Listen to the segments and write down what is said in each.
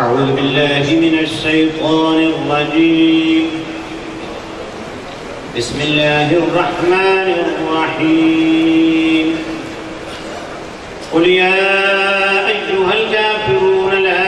أعوذ بالله من الشيطان الرجيم. بسم الله الرحمن الرحيم. قل يا أيها الكافرون لا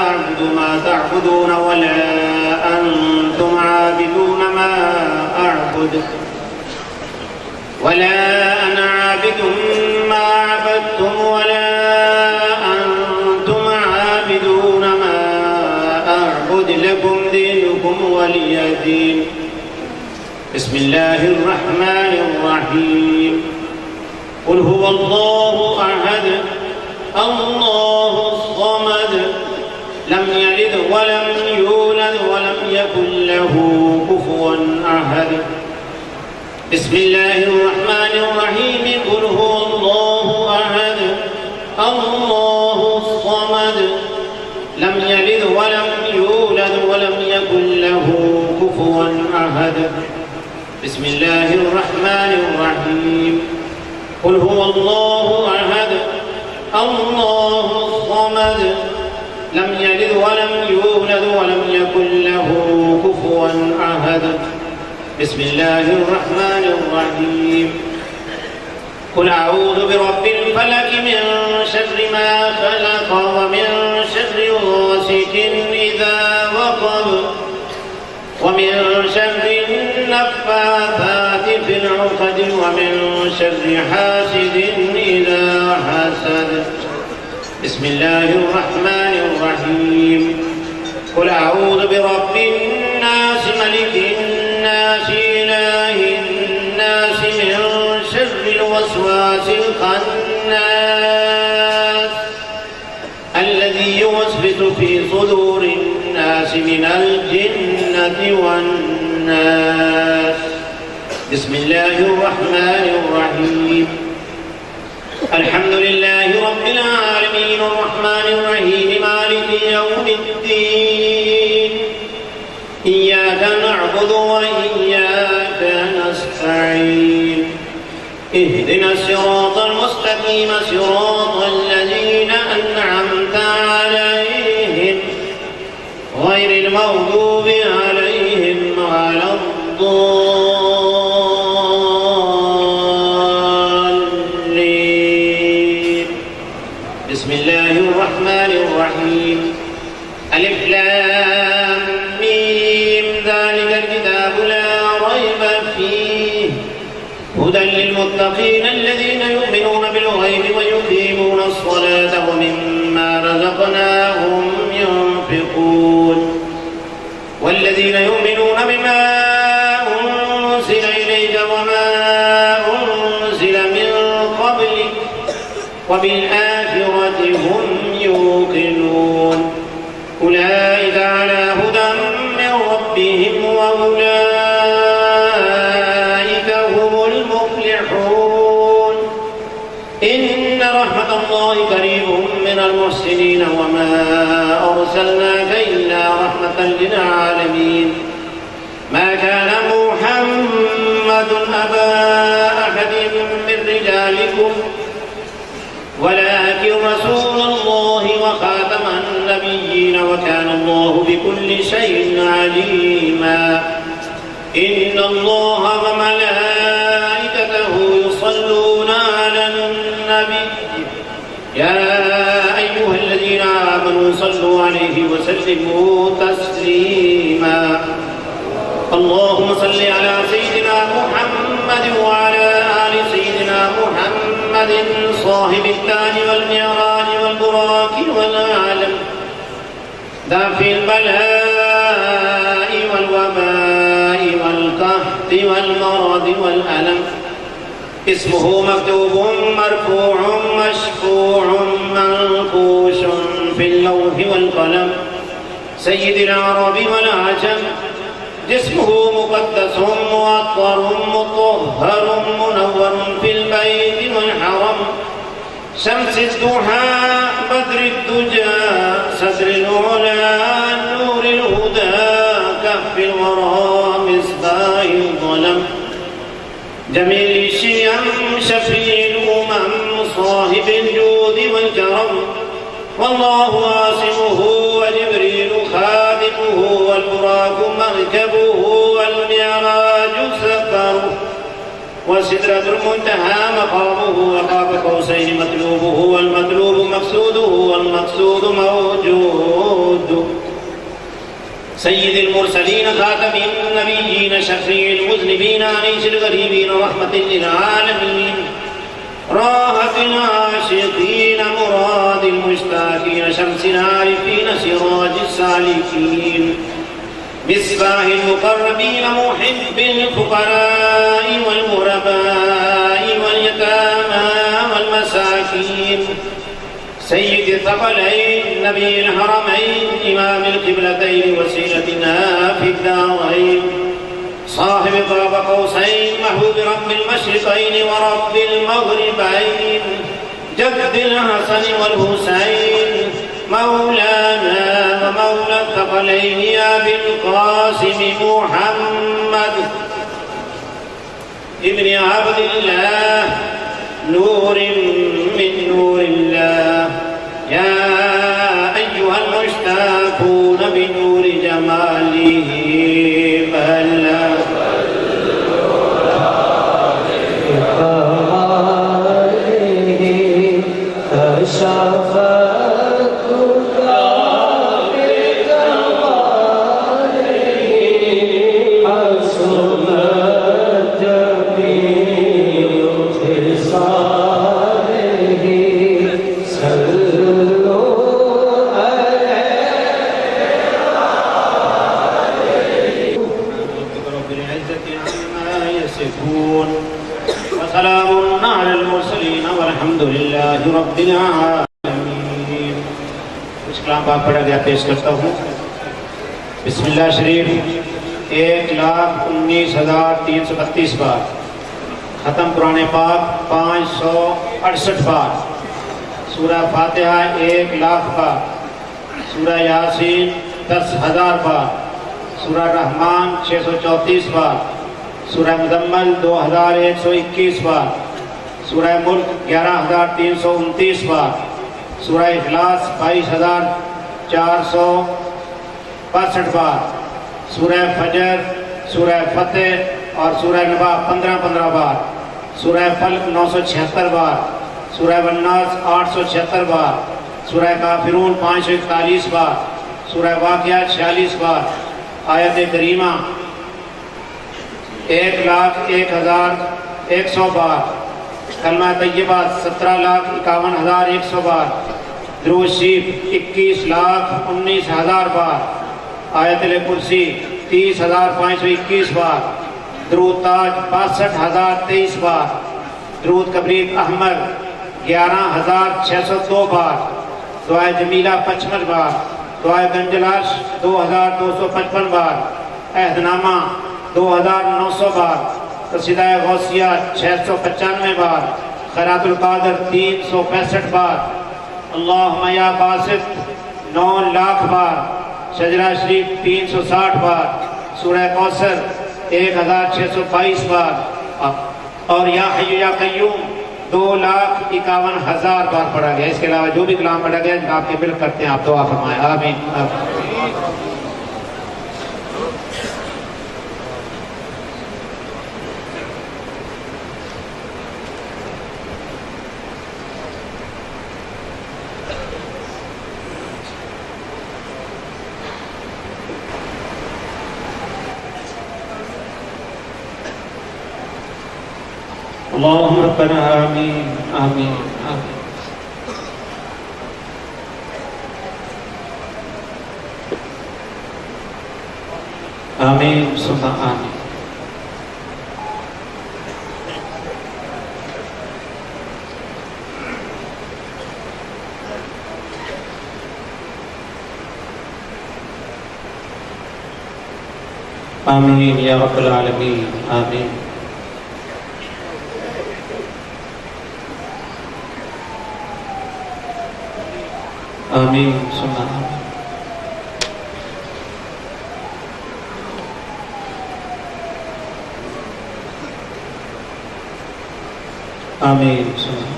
أعبد ما تعبدون ولا أنتم عابدون ما أعبد ولا أنا عابد ما عبدتم ولا أنتم عابدون ما أعبد لكم دينكم ولي دين. بسم الله الرحمن الرحيم. قل هو الله أحد الله الصمد لم يلد ولم يولد ولم يكن له كفوا أحد. بسم الله الرحمن الرحيم. قل هو الله أحد الله الصمد لم يلد ولم يولد ولم يكن له كفوا أحد. بسم الله الرحمن الرحيم. قل هو الله أحد الله الصمد لم يلد ولم يولد ولم يكن له كفوا أحد. بسم الله الرحمن الرحيم. قل أعوذ برب الفلك من شر ما خلق ومن شر غاسق إذا وقب ومن شر النفاثات في العقد ومن شر حاسد إذا حسد. بسم الله الرحمن الرحيم. قل أعوذ برب الناس ملك الناس إله الناس من شر الوسواس الخناس الذي يوسوس في صدور الناس من الجنة والناس. بسم الله الرحمن الرحيم. الحمد لله رب العالمين الرحمن الرحيم مالك يوم الدين. إياك نعبد وإياك نستعين. اهدنا الصراط المستقيم صراط الذين أنعمت عليهم غير المغضوب عليهم ولا الضالين. بسم الله الرحمن الرحيم. ألف لام ميم ذلك الكتاب لا ريب فيه هدى للمتقين الذين يؤمنون بالغيب ويقيمون الصلاة ومما رزقناهم ينفقون والذين يؤمنون بما أنزل إليك وما أنزل من قبلك وبالآخرة هم يوقنون أولئك على هدى من ربهم وأولئك هم المفلحون. إن رحمة الله قريب من المحسنين وما أرسلناك إلا رحمة للعالمين. ما كان محمد أبا أحد من رجالكم ولكن رسول الله وخاتم النبيين وكان الله بكل شيء عليما. إن الله وملائكته يصلون على النبي يا أيها الذين آمنوا صلوا عليه وسلموا تسليما. اللهم صل على سيدنا محمد وعلى آل سيدنا محمد صاحب التاج والمعراج والبراق والعالم دافع البلاء والوباء والقحط والمرض والألم. اسمه مكتوب مرفوع مشفوع منقوش في اللوح والقلم سيد العرب والعجم. جسمه مقدس مؤطر مطهر منور في البيت والحرم. شمس الضحى بدر الدجى صدر العلا نور الهدى كف الورى مصباح الظلم. جميل الشيم شفيع الأمم صاحب الجود والكرم. والله عاصمه وجبريل وسدرة المنتهى مقامه وقاب قوسين مطلوبه والمطلوب مقصوده والمقصود موجود سيد المرسلين خاتم النبيين شفيع المذنبين أنيس الغريبين رحمة للعالمين راحة العاشقين مراد المشتاقين شمس العارفين سراج السالكين مصباح المقربين محب الفقراء والغرباء واليتامى والمساكين سيد الثقلين نبي الحرمين إمام القبلتين وسيلتنا في الدارين صاحب قاب قوسين محبوب رب المشرقين ورب المغربين جد الحسن والحسين مولانا ومولى الثقلين يا بالقاسم محمد ابن عبد الله نور من نور الله يا أيها المشتاقون بنور جماله بلغ وسلام على المرسلين والحمد لله رب العالمين. کچھ کلام پاک پڑھا گیا پیش کرتا ہوں. بسم اللہ شریف 1,19,332 بار. ختم قرآن پاک 568 بار. سورہ فاتحہ 1,00,000 بار. سورہ یاسین 10,000 بار. سورہ رحمان 634 بار. سورہ مزمل 2,121 بار. سورہ ملک 11,329 بار. سورہ اخلاص 22,462 بار. سورہ فجر، سورہ فتح اور سورہ نبا 15 بار. سورہ فلق 976 بار. سورہ والناس 876 بار. سورہ کافرون 541 بار. سورہ واقعہ 46 بار. آیت کریمہ 1,01,100 بار. کلمہ طیبہ 17,51,100 بار. درود شریف 21,19,000 بار. آیت الکرسی 30,521 بار. درود تاج 62,023 بار. درود کبریت احمد 11,602 بار. دعائے جمیلہ 55 بار. دعائے گنجلاش 2,255 بار. عہد نامہ 2,900 بار. قصیدہ غوثیہ 695 بار. خیرات القادر 365 بار. اللہم یا باسط 9,00,000 بار. شجرہ شریف 360 بار. سورہ کوثر 1,622 بار. اور یا حی یا قیوم 2,51,000 بار پڑھا گیا. اس کے علاوہ جو بھی کلام پڑھا گیا آپ کے مل کرتے ہیں. آپ دعا فرمائیں. آمین. اللهم ربنا آمين آمين آمين. آمين ثم آمين. آمين يا رب العالمين. آمين. آمین ثم آمین. آمین ثم آمین.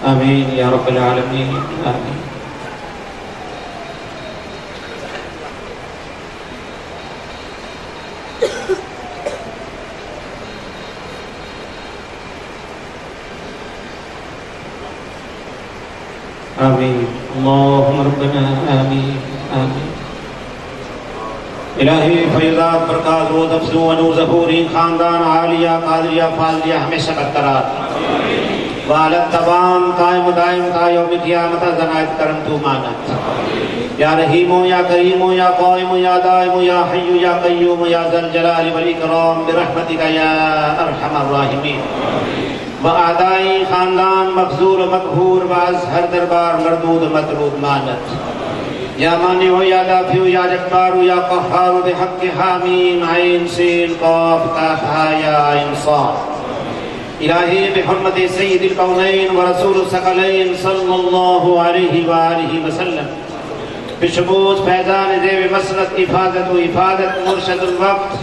آمین یا رب العالمین آمین. آمین اللہم ربنا آمین آمین. الہی فیضات برکات رود افزو ونو ظہوری خاندان عالیہ قادریہ فاضلیہ ہمیشہ برقرار والد تمام قائم و دائم تا یوم قیامت زنایت کرم تو مانت یا رحیم یا کریم یا قائم یا دائم یا حی یا قیوم یا ذل جلال والاکرام برحمتک یا ارحم الراحمین. و اعدائی خاندان مخذول و مقہور و از ہر دربار مردود و مطرود مانت یا مانی ہو یا دافع یا جبار یا قہار بحق حامیم عین سین قاف کاف ہا یا عین صاد. الہی بحرمت سید القونین و رسول الثقلین صلی اللہ علیہ وآلہ وسلم بشموز فیضان زیب مسلط افادت و افادت مرشد الوقت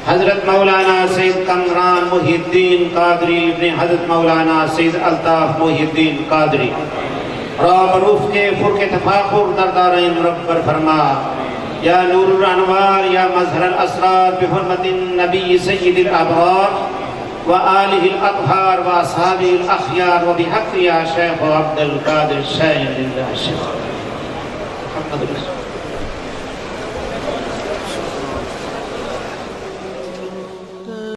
حضرت مولانا سید کمران محی الدین قادری ابن حضرت مولانا سید الطاف محی الدین قادری را بروف کے فرق تفاخر دردارین مربر فرما یا نور الانوار یا مظہر الاسرار بحرمت النبی سید الابرار و آلہ الاطہار و اصحاب الاخیار و بحق یا شیخ عبد القادر شیخ اللہ شیخ محمد رسول